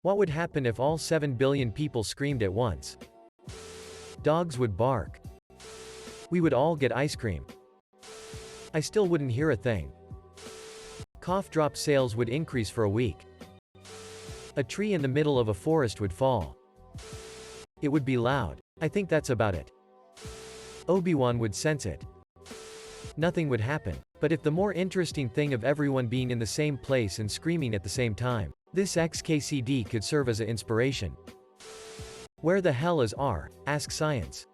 What would happen if all 7 billion people screamed at once? Dogs would bark. We would all get ice cream. I still wouldn't hear a thing. Cough drop sales would increase for a week. A tree in the middle of a forest would fall. It would be loud. I think that's about it. Obi-Wan would sense it. Nothing would happen. But if the more interesting thing of everyone being in the same place and screaming at the same time, this XKCD could serve as an inspiration. Where the hell is R? Ask science.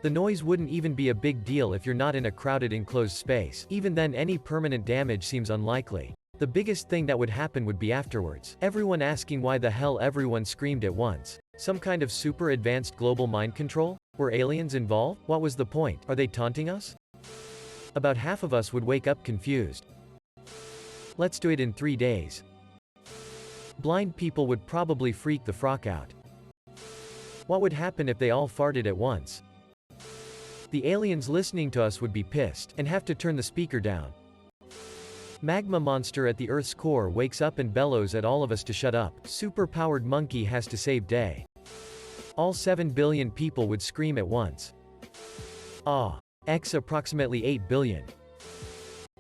The noise wouldn't even be a big deal if you're not in a crowded enclosed space. Even then, any permanent damage seems unlikely. The biggest thing that would happen would be afterwards. Everyone asking why the hell everyone screamed at once. Some kind of super advanced global mind control? Were aliens involved? What was the point? Are they taunting us? About half of us would wake up confused. Let's do it in 3 days. Blind people would probably freak the frock out. What would happen if they all farted at once? The aliens listening to us would be pissed, and have to turn the speaker down. Magma monster at the Earth's core wakes up and bellows at all of us to shut up. Super-powered monkey has to save day. All 7 billion people would scream at once. X approximately 8 billion.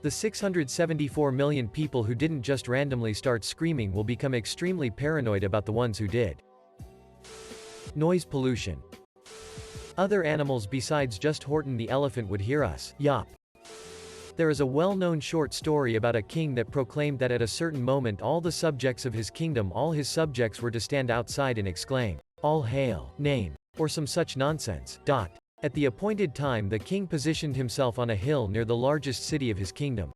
The 674 million people who didn't just randomly start screaming will become extremely paranoid about the ones who did. Noise pollution. Other animals besides just Horton the elephant would hear us. Yup. There is a well-known short story about a king that proclaimed that at a certain moment all the subjects of his kingdom, all his subjects were to stand outside and exclaim, "All hail, name," or some such nonsense. At the appointed time the king positioned himself on a hill near the largest city of his kingdom.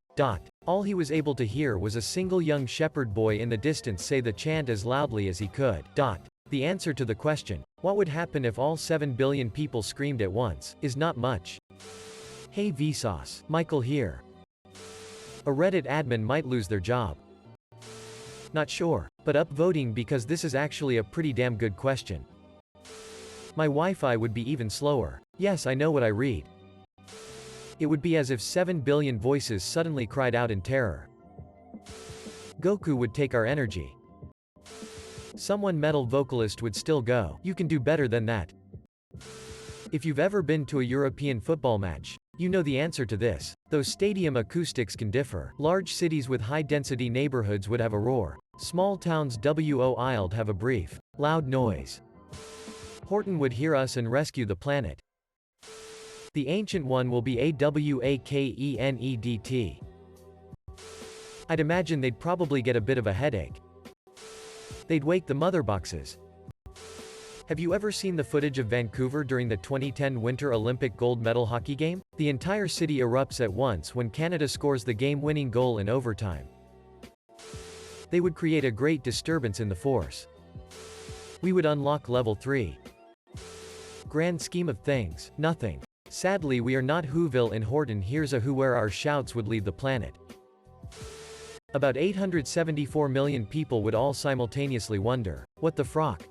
All he was able to hear was a single young shepherd boy in the distance say the chant as loudly as he could. The answer to the question, what would happen if all 7 billion people screamed at once, is not much. Hey Vsauce, Michael here. A Reddit admin might lose their job. Not sure, but up voting because this is actually a pretty damn good question. My Wi-Fi would be even slower. Yes, I know what I read. It would be as if 7 billion voices suddenly cried out in terror. Goku would take our energy. Someone metal vocalist would still go, "You can do better than that." If you've ever been to a European football match, you know the answer to this. Those stadium acoustics can differ. Large cities with high-density neighborhoods would have a roar. Small towns WOI'd have a brief, loud noise. Horton would hear us and rescue the planet. The Ancient One will be AWAKENEDT. I'd imagine they'd probably get a bit of a headache. They'd wake the mother boxes. Have you ever seen the footage of Vancouver during the 2010 Winter Olympic gold medal hockey game? The entire city erupts at once when Canada scores the game-winning goal in overtime. They would create a great disturbance in the force. We would unlock level 3. Grand scheme of things, nothing. Sadly we are not Whoville in Horton here's a who where our shouts would leave the planet. About 874 million people would all simultaneously wonder, what the frock?